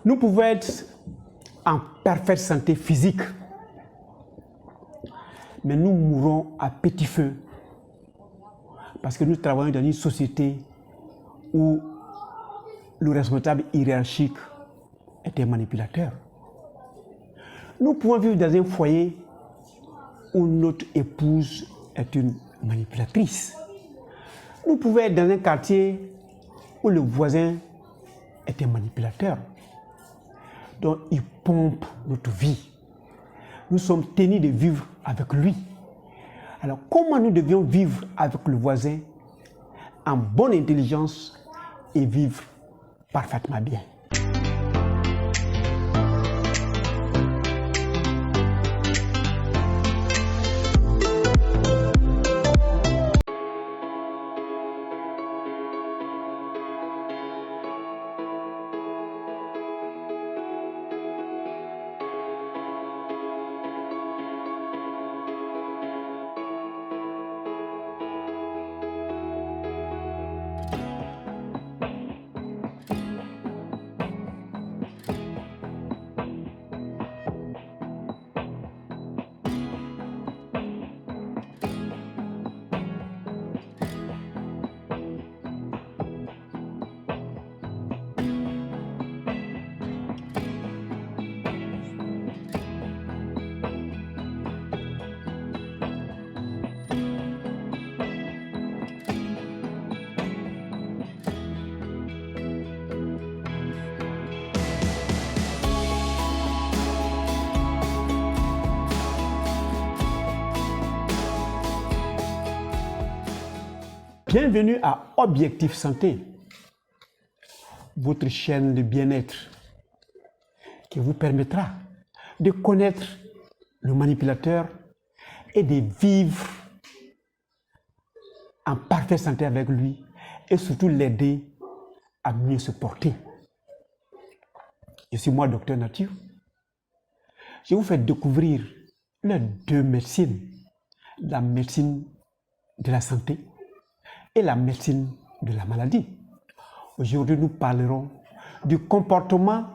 Nous pouvons être en parfaite santé physique, mais nous mourrons à petit feu parce que nous travaillons dans une société où le responsable hiérarchique est un manipulateur. Nous pouvons vivre dans un foyer où notre épouse est une manipulatrice. Nous pouvons être dans un quartier où le voisin est un manipulateur. Donc, il pompe notre vie. Nous sommes tenus de vivre avec lui. Alors, comment nous devions vivre avec le voisin en bonne intelligence et vivre parfaitement bien? Bienvenue à Objectif Santé, votre chaîne de bien-être qui vous permettra de connaître le manipulateur et de vivre en parfaite santé avec lui et surtout l'aider à mieux se porter. Je suis moi, Docteur Nature. Je vous fais découvrir les deux médecines, la médecine de la santé et la médecine de la maladie. Aujourd'hui, nous parlerons du comportement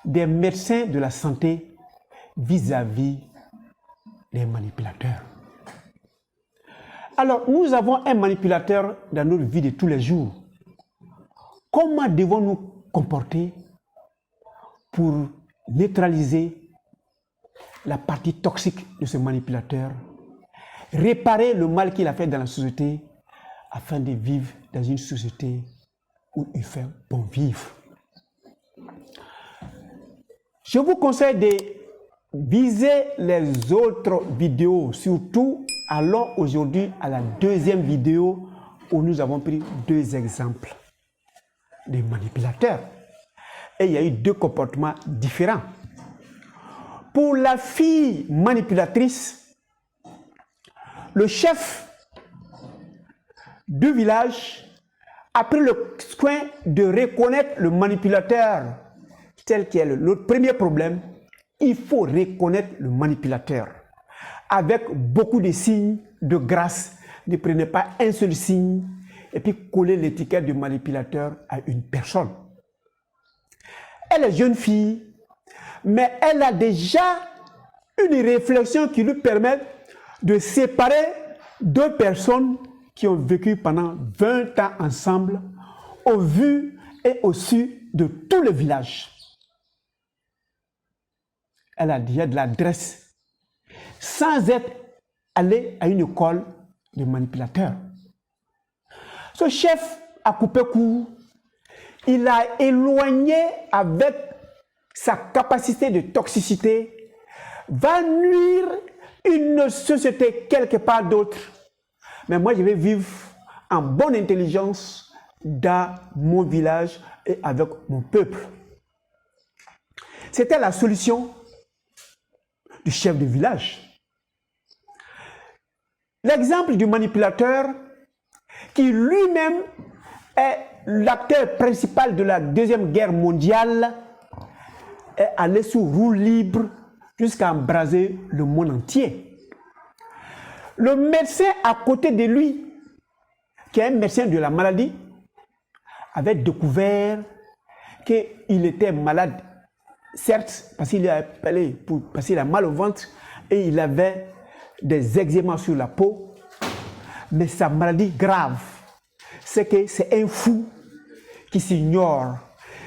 des médecins de la santé vis-à-vis des manipulateurs. Alors, nous avons un manipulateur dans notre vie de tous les jours. Comment devons-nous comporter pour neutraliser la partie toxique de ce manipulateur, réparer le mal qu'il a fait dans la société afin de vivre dans une société où il fait bon vivre? Je vous conseille de viser les autres vidéos, surtout allons aujourd'hui à la deuxième vidéo où nous avons pris deux exemples de manipulateurs. Et il y a eu deux comportements différents. Pour la fille manipulatrice, le chef du village a pris le soin de reconnaître le manipulateur tel qu'il est. Notre premier problème, il faut reconnaître le manipulateur avec beaucoup de signes de grâce. Ne prenez pas un seul signe et puis coller l'étiquette du manipulateur à une personne. Elle est jeune fille, mais elle a déjà une réflexion qui lui permet de séparer deux personnes qui ont vécu pendant 20 ans ensemble, au vu et au su de tout le village. Elle a déjà de l'adresse, sans être allée à une école de manipulateurs. Ce chef a coupé court, il a éloigné avec sa capacité de toxicité, va nuire une société quelque part d'autre. Mais moi, je vais vivre en bonne intelligence dans mon village et avec mon peuple. C'était la solution du chef de village. L'exemple du manipulateur qui lui-même est l'acteur principal de la Deuxième Guerre mondiale est allé sous roue libre jusqu'à embraser le monde entier. Le médecin à côté de lui, qui est un médecin de la maladie, avait découvert qu'il était malade, certes, parce qu'il a mal au ventre et il avait des eczémas sur la peau, mais sa maladie grave, c'est que c'est un fou qui s'ignore.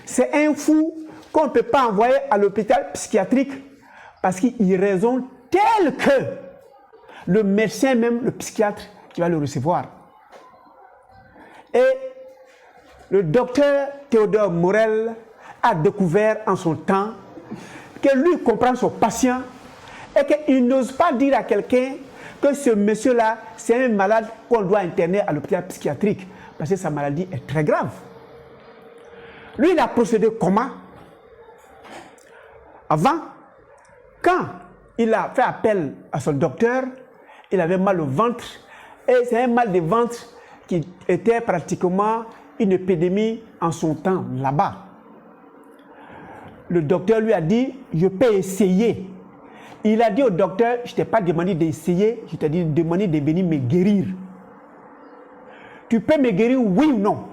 C'est un fou qu'on ne peut pas envoyer à l'hôpital psychiatrique parce qu'il raisonne tel que le médecin, même le psychiatre qui va le recevoir. Et le docteur Théodore Morel a découvert en son temps que lui comprend son patient et qu'il n'ose pas dire à quelqu'un que ce monsieur-là, c'est un malade qu'on doit interner à l'hôpital psychiatrique parce que sa maladie est très grave. Lui, il a procédé comment? Avant, quand il a fait appel à son docteur, il avait mal au ventre et c'est un mal de ventre qui était pratiquement une épidémie en son temps là-bas. Le docteur lui a dit, je peux essayer. Il a dit au docteur, je ne t'ai pas demandé d'essayer, je t'ai demandé de venir me guérir. Tu peux me guérir, oui ou non?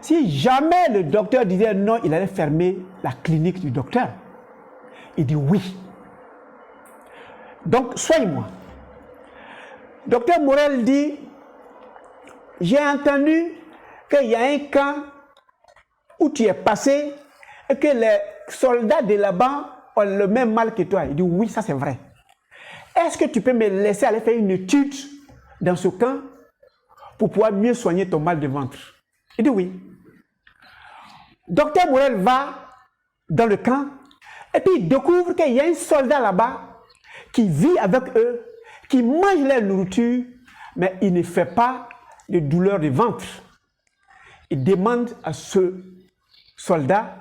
Si jamais le docteur disait non, il allait fermer la clinique du docteur. Il dit oui. Donc, soigne-moi. Docteur Morel dit, j'ai entendu qu'il y a un camp où tu es passé et que les soldats de là-bas ont le même mal que toi. Il dit oui, ça c'est vrai. Est-ce que tu peux me laisser aller faire une étude dans ce camp pour pouvoir mieux soigner ton mal de ventre? Il dit oui. Docteur Morel va dans le camp et puis il découvre qu'il y a un soldat là-bas qui vit avec eux, qui mange leur nourriture, mais il ne fait pas de douleur de ventre. Il demande à ce soldat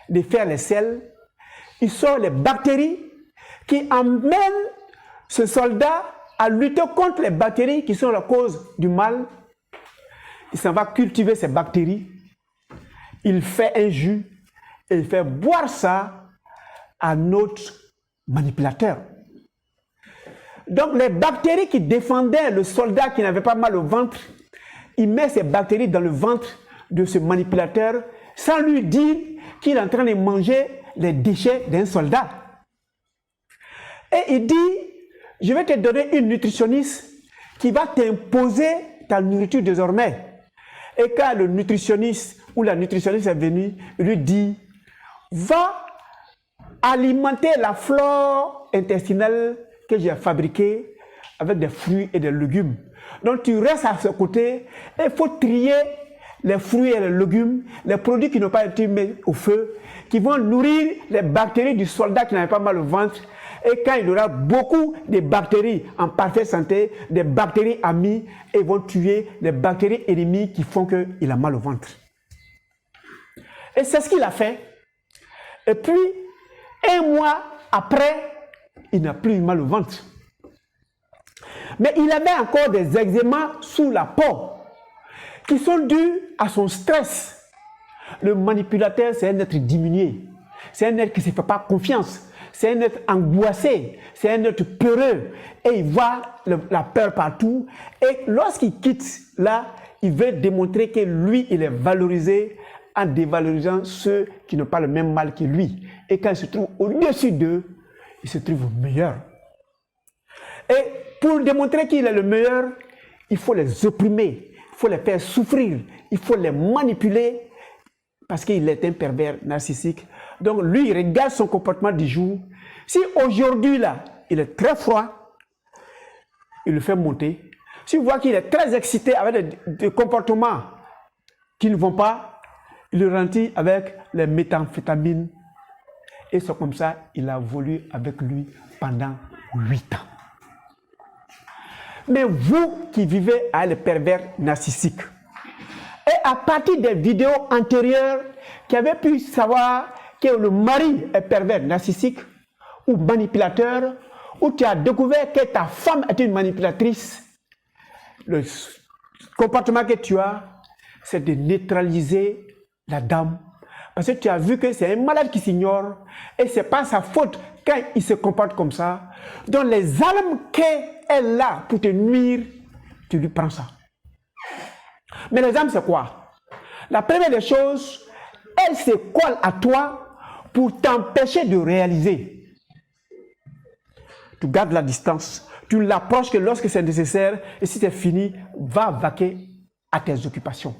de faire les selles. Il sort les bactéries qui emmènent ce soldat à lutter contre les bactéries qui sont la cause du mal. Il s'en va cultiver ces bactéries. Il fait un jus et il fait boire ça à notre manipulateur. Donc les bactéries qui défendaient le soldat qui n'avait pas mal au ventre, il met ces bactéries dans le ventre de ce manipulateur sans lui dire qu'il est en train de manger les déchets d'un soldat. Et il dit, je vais te donner une nutritionniste qui va t'imposer ta nourriture désormais. Et quand le nutritionniste ou la nutritionniste est venue, il lui dit, va alimenter la flore intestinale que j'ai fabriquée avec des fruits et des légumes. Donc tu restes à ce côté et il faut trier les fruits et les légumes, les produits qui n'ont pas été mis au feu, qui vont nourrir les bactéries du soldat qui n'avait pas mal au ventre. Et quand il aura beaucoup de bactéries en parfaite santé, des bactéries amies, et vont tuer les bactéries ennemies qui font qu'il a mal au ventre. Et c'est ce qu'il a fait. Et puis, un mois après, il n'a plus mal au ventre. Mais il avait encore des eczémas sous la peau qui sont dus à son stress. Le manipulateur, c'est un être diminué. C'est un être qui ne se fait pas confiance. C'est un être angoissé. C'est un être peureux. Et il voit la peur partout. Et lorsqu'il quitte là, il veut démontrer que lui, il est valorisé en dévalorisant ceux qui n'ont pas le même mal que lui. Et quand il se trouve au-dessus d'eux, il se trouve meilleur. Et pour démontrer qu'il est le meilleur, il faut les opprimer, il faut les faire souffrir, il faut les manipuler parce qu'il est un pervers narcissique. Donc lui, il regarde son comportement du jour. Si aujourd'hui, là, il est très froid, il le fait monter. Si vous voyez qu'il est très excité avec des comportements qui ne vont pas, il le ralentit avec les méthamphétamines. Et c'est comme ça, il a évolué avec lui pendant 8 ans. Mais vous qui vivez avec les pervers narcissiques, et à partir des vidéos antérieures qui avaient pu savoir que le mari est pervers narcissique ou manipulateur, ou tu as découvert que ta femme est une manipulatrice, le comportement que tu as, c'est de neutraliser la dame. Parce que tu as vu que c'est un malade qui s'ignore et ce n'est pas sa faute quand il se comporte comme ça. Donc les armes qu'elle a pour te nuire, tu lui prends ça. Mais les armes, c'est quoi? La première des choses, elle se colle à toi pour t'empêcher de réaliser. Tu gardes la distance, tu l'approches que lorsque c'est nécessaire, et si c'est fini, va vaquer à tes occupations.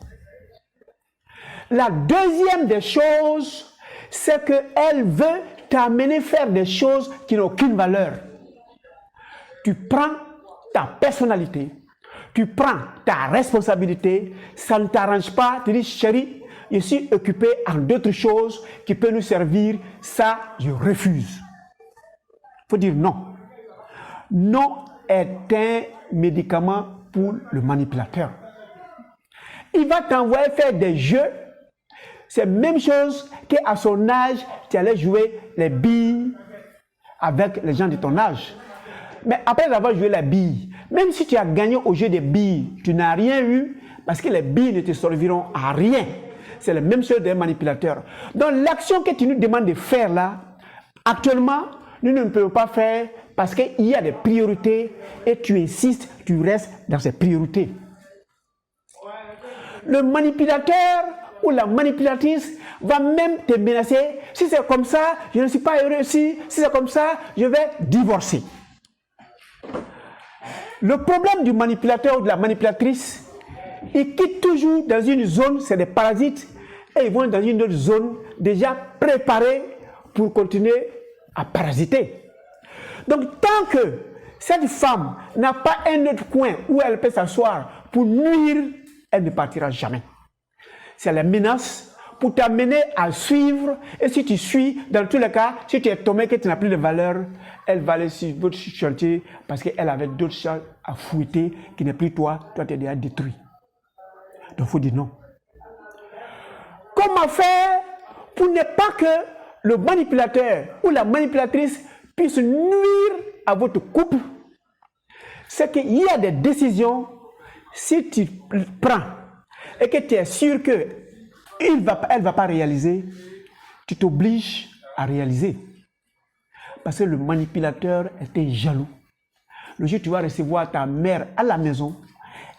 La deuxième des choses, c'est qu'elle veut t'amener faire des choses qui n'ont aucune valeur. Tu prends ta personnalité, tu prends ta responsabilité, ça ne t'arrange pas, tu dis chérie, je suis occupé en d'autres choses qui peuvent nous servir, ça je refuse. Il faut dire non. Non est un médicament pour le manipulateur. Il va t'envoyer faire des jeux. C'est la même chose qu'à son âge, tu allais jouer les billes avec les gens de ton âge. Mais après avoir joué les billes, même si tu as gagné au jeu des billes, tu n'as rien eu parce que les billes ne te serviront à rien. C'est la même chose d'un manipulateur. Donc l'action que tu nous demandes de faire là, actuellement, nous ne pouvons pas faire parce qu'il y a des priorités et tu insistes, tu restes dans ces priorités. Le manipulateur ou la manipulatrice va même te menacer. Si c'est comme ça, je ne suis pas heureux ici. Si c'est comme ça, je vais divorcer. Le problème du manipulateur ou de la manipulatrice, ils quittent toujours dans une zone, c'est des parasites, et ils vont dans une autre zone déjà préparée pour continuer à parasiter. Donc tant que cette femme n'a pas un autre coin où elle peut s'asseoir pour nuire, elle ne partira jamais. C'est la menace pour t'amener à suivre. Et si tu suis, dans tous les cas, si tu es tombé que tu n'as plus de valeur, elle va aller sur votre chantier parce qu'elle avait d'autres choses à fouetter qui n'est plus toi. Toi, tu es déjà détruit. Donc, il faut dire non. Comment faire pour ne pas que le manipulateur ou la manipulatrice puisse nuire à votre couple? C'est qu'il y a des décisions, si tu prends et que tu es sûr qu'elle ne va pas réaliser, tu t'obliges à réaliser. Parce que le manipulateur était jaloux. Le jour où tu vas recevoir ta mère à la maison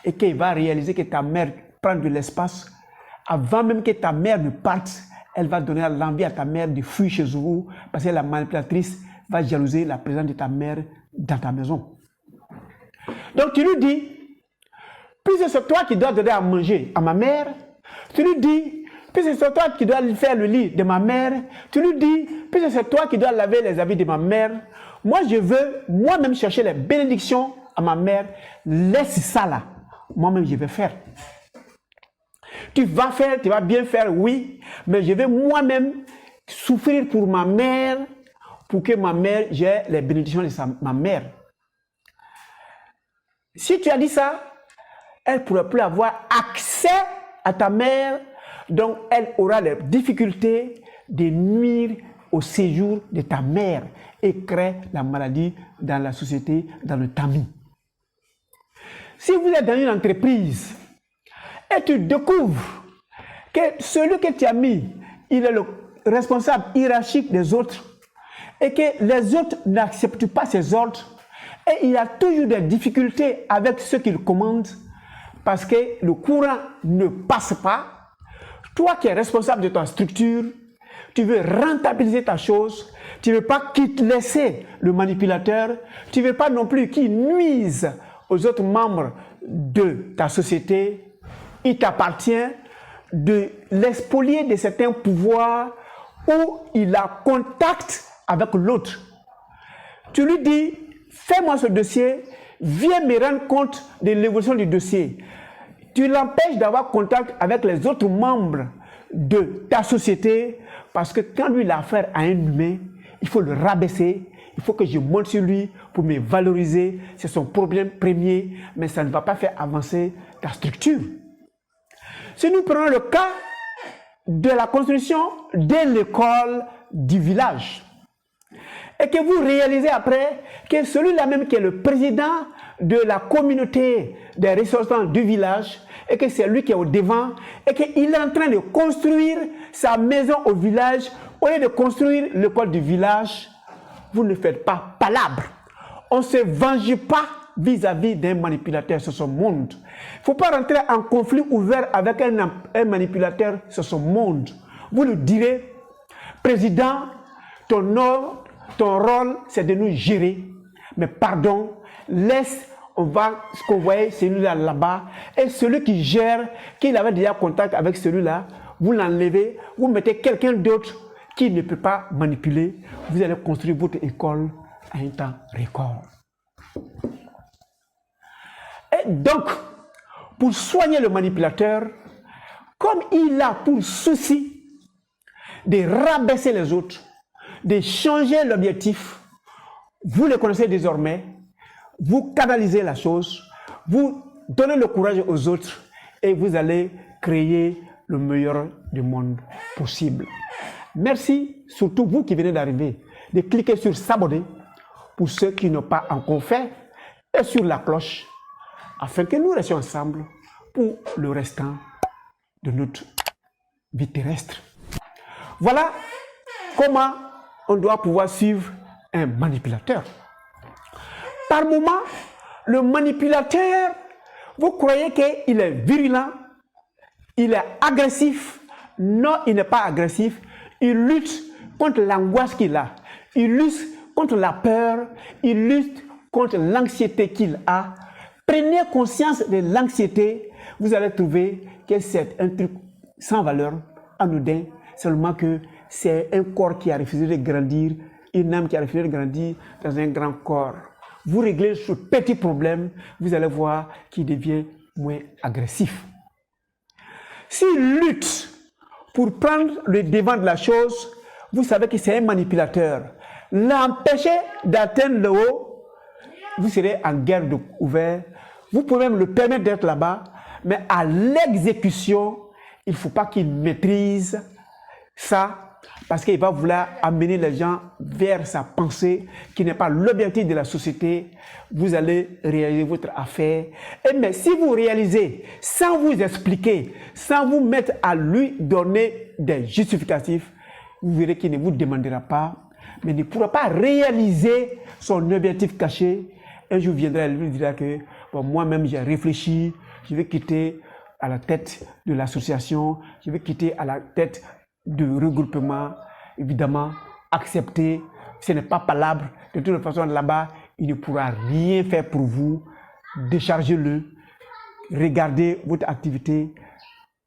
et qu'il va réaliser que ta mère prend de l'espace, avant même que ta mère ne parte, elle va donner l'envie à ta mère de fuir chez vous parce que la manipulatrice va jalouser la présence de ta mère dans ta maison. Donc tu lui dis, puisque c'est toi qui dois donner à manger à ma mère, tu lui dis, puisque c'est toi qui dois faire le lit de ma mère, tu lui dis, puisque c'est toi qui dois laver les habits de ma mère, moi je veux moi-même chercher les bénédictions à ma mère, laisse ça là, moi-même je vais faire. Tu vas faire, tu vas bien faire, oui, mais je vais moi-même souffrir pour ma mère, pour que ma mère, j'ai les bénédictions de ma mère. Si tu as dit ça, elle ne pourra plus avoir accès à ta mère, donc elle aura les difficultés de nuire au séjour de ta mère et créer la maladie dans la société, dans le tamis. Si vous êtes dans une entreprise et tu découvres que celui que tu as mis, il est le responsable hiérarchique des autres et que les autres n'acceptent pas ses ordres et il a toujours des difficultés avec ce qu'il commande parce que le courant ne passe pas, toi qui es responsable de ta structure, tu veux rentabiliser ta chose, tu ne veux pas qu'il te laisse le manipulateur, tu ne veux pas non plus qu'il nuise aux autres membres de ta société, il t'appartient de l'expolier de certains pouvoirs où il a contact avec l'autre. Tu lui dis, fais-moi ce dossier, viens me rendre compte de l'évolution du dossier. Tu l'empêches d'avoir contact avec les autres membres de ta société parce que quand lui il a affaire à un humain, il faut le rabaisser, il faut que je monte sur lui pour me valoriser. C'est son problème premier, mais ça ne va pas faire avancer ta structure. Si nous prenons le cas de la construction de l'école du village, et que vous réalisez après que celui-là même qui est le président de la communauté des ressortissants du village, et que c'est lui qui est au devant, et qu'il est en train de construire sa maison au village, au lieu de construire l'école du village, vous ne faites pas palabre. On ne se venge pas vis-à-vis d'un manipulateur sur son monde. Il ne faut pas rentrer en conflit ouvert avec un manipulateur sur son monde. vous lui direz, président, ton rôle, c'est de nous gérer. Mais pardon, laisse, on va convoyer celui-là là-bas. Et celui qui gère, qui avait déjà contact avec celui-là, vous l'enlevez, vous mettez quelqu'un d'autre qui ne peut pas manipuler. Vous allez construire votre école à un temps record. Et donc, pour soigner le manipulateur, comme il a pour souci de rabaisser les autres, de changer l'objectif, vous le connaissez désormais, vous canalisez la chose, vous donnez le courage aux autres et vous allez créer le meilleur du monde possible. Merci, surtout vous qui venez d'arriver, de cliquer sur s'abonner pour ceux qui n'ont pas encore fait et sur la cloche afin que nous restions ensemble pour le restant de notre vie terrestre. Voilà comment on doit pouvoir suivre un manipulateur. Par moment, le manipulateur, vous croyez qu'il est virulent, il est agressif. Non, il n'est pas agressif. Il lutte contre l'angoisse qu'il a. Il lutte contre la peur. Il lutte contre l'anxiété qu'il a. Prenez conscience de l'anxiété. Vous allez trouver que c'est un truc sans valeur, anodin, seulement que c'est un corps qui a refusé de grandir, une âme qui a refusé de grandir dans un grand corps. Vous réglez ce petit problème, vous allez voir qu'il devient moins agressif. S'il lutte pour prendre le devant de la chose, vous savez que c'est un manipulateur. L'empêcher d'atteindre le haut, vous serez en guerre ouverte. Vous pouvez même le permettre d'être là-bas, mais à l'exécution, il ne faut pas qu'il maîtrise ça, parce qu'il va vouloir amener les gens vers sa pensée, qui n'est pas l'objectif de la société. Vous allez réaliser votre affaire. Mais si vous réalisez, sans vous expliquer, sans vous mettre à lui donner des justificatifs, vous verrez qu'il ne vous demandera pas, mais ne pourra pas réaliser son objectif caché. Un jour viendra et lui dira que bon, moi-même j'ai réfléchi, je vais quitter à la tête de l'association, je vais quitter à la tête du regroupement. Évidemment, accepter, ce n'est pas palabre. De toute façon, là-bas, il ne pourra rien faire pour vous. Déchargez-le, regardez votre activité,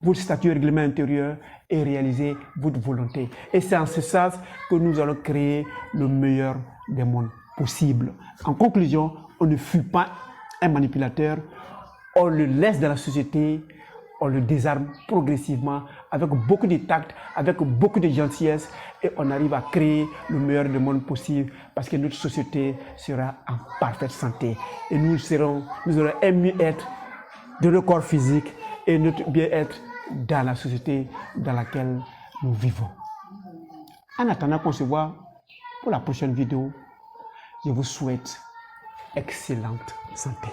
votre statut règlement intérieur et réalisez votre volonté. Et c'est en ce sens que nous allons créer le meilleur des mondes possibles. En conclusion, on ne fuit pas un manipulateur, on le laisse dans la société, on le désarme progressivement avec beaucoup de tact, avec beaucoup de gentillesse et on arrive à créer le meilleur du monde possible parce que notre société sera en parfaite santé et nous aurons un mieux-être de notre corps physique et notre bien-être dans la société dans laquelle nous vivons. En attendant qu'on se voit pour la prochaine vidéo, je vous souhaite excellente santé.